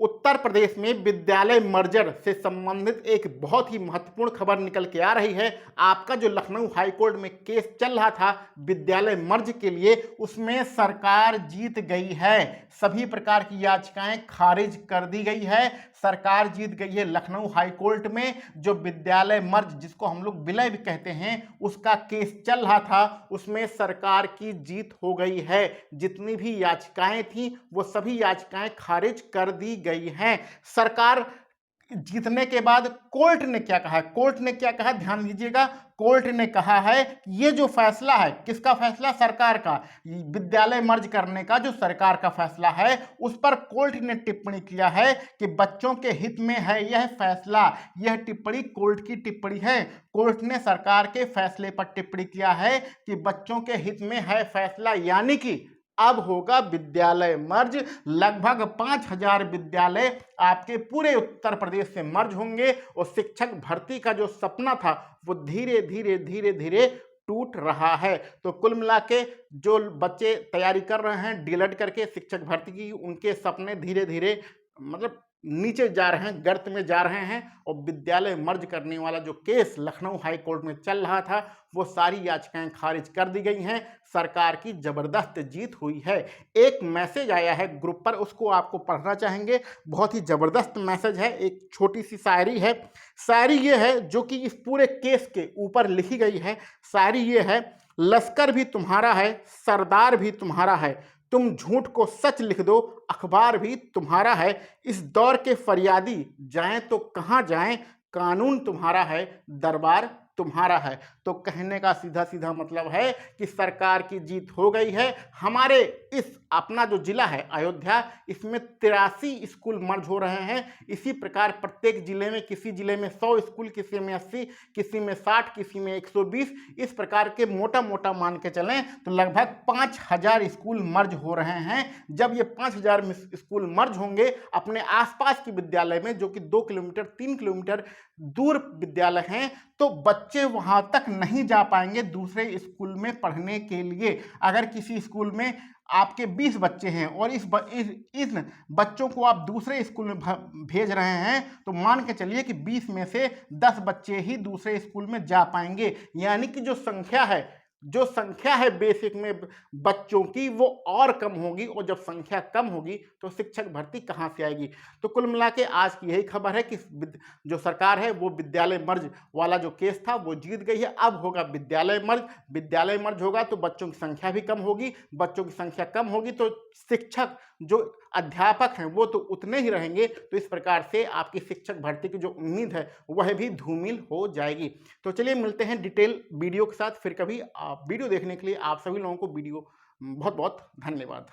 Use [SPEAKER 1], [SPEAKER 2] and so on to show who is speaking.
[SPEAKER 1] उत्तर प्रदेश में विद्यालय मर्जर से संबंधित एक बहुत ही महत्वपूर्ण खबर निकल के आ रही है। आपका जो लखनऊ हाईकोर्ट में केस चल रहा था विद्यालय मर्ज के लिए, उसमें सरकार जीत गई है। सभी प्रकार की याचिकाएं खारिज कर दी गई है। सरकार जीत गई है लखनऊ हाईकोर्ट में। जो विद्यालय मर्ज, जिसको हम लोग विलय भी कहते हैं, उसका केस चल रहा था, उसमें सरकार की जीत हो गई है। जितनी भी याचिकाएं थी वो सभी याचिकाएं खारिज कर दी गई हैं। सरकार जीतने के बाद कोर्ट ने क्या कहा? कोर्ट ने क्या कहा, ध्यान दीजिएगा। कोर्ट ने कहा है ये जो फैसला है, किसका फैसला? सरकार का। विद्यालय मर्ज करने का जो सरकार का फैसला है, उस पर कोर्ट ने टिप्पणी किया है कि बच्चों के हित में है यह फैसला। यह टिप्पणी कोर्ट की टिप्पणी है। कोर्ट ने सरकार के फैसले पर टिप्पणी किया है कि बच्चों के हित में है फैसला, यानी कि अब होगा विद्यालय मर्ज। लगभग 5000 विद्यालय आपके पूरे उत्तर प्रदेश से मर्ज होंगे और शिक्षक भर्ती का जो सपना था वो धीरे धीरे धीरे धीरे टूट रहा है। तो कुल मिला के जो बच्चे तैयारी कर रहे हैं डीएलएड करके शिक्षक भर्ती की, उनके सपने धीरे धीरे मतलब नीचे जा रहे हैं, गर्त में जा रहे हैं। और विद्यालय मर्ज करने वाला जो केस लखनऊ हाई कोर्ट में चल रहा था, वो सारी याचिकाएं खारिज कर दी गई हैं। सरकार की जबरदस्त जीत हुई है। एक मैसेज आया है ग्रुप पर, उसको आपको पढ़ना चाहेंगे। बहुत ही जबरदस्त मैसेज है। एक छोटी सी शायरी है। शायरी ये है जो कि इस पूरे केस के ऊपर लिखी गई है। शायरी ये है, लश्कर भी तुम्हारा है, सरदार भी तुम्हारा है, तुम झूठ को सच लिख दो, अखबार भी तुम्हारा है। इस दौर के फरियादी जाएं तो कहां जाएं, कानून तुम्हारा है, दरबार तुम्हारा है। तो कहने का सीधा सीधा मतलब है कि सरकार की जीत हो गई है। हमारे इस अपना जो जिला है अयोध्या, इसमें 83 स्कूल मर्ज हो रहे हैं। इसी प्रकार प्रत्येक जिले में, किसी जिले में 100 स्कूल, किसी में 80, किसी में 60, किसी में 120, इस प्रकार के मोटा मोटा मान के चलें तो लगभग 5000 स्कूल मर्ज हो रहे हैं। जब ये 5000 स्कूल मर्ज होंगे अपने आसपास के विद्यालय में, जो कि 2 किलोमीटर 3 किलोमीटर दूर विद्यालय हैं, तो बच्चे वहां तक नहीं जा पाएंगे दूसरे स्कूल में पढ़ने के लिए। अगर किसी स्कूल में आपके 20 बच्चे हैं और इस बच्चों को आप दूसरे स्कूल में भेज रहे हैं, तो मान के चलिए कि 20 में से 10 बच्चे ही दूसरे स्कूल में जा पाएंगे। यानी कि जो संख्या है बेसिक में बच्चों की, वो और कम होगी। और जब संख्या कम होगी तो शिक्षक भर्ती कहाँ से आएगी? तो कुल मिला के आज की यही खबर है कि जो सरकार है वो विद्यालय मर्ज वाला जो केस था वो जीत गई है। अब होगा विद्यालय मर्ज। विद्यालय मर्ज होगा तो बच्चों की संख्या भी कम होगी। बच्चों की संख्या कम होगी तो शिक्षक, जो अध्यापक हैं, वो तो उतने ही रहेंगे। तो इस प्रकार से आपकी शिक्षक भर्ती की जो उम्मीद है वह भी धूमिल हो जाएगी। तो चलिए मिलते हैं डिटेल वीडियो के साथ फिर कभी। वीडियो देखने के लिए आप सभी लोगों को बहुत बहुत धन्यवाद।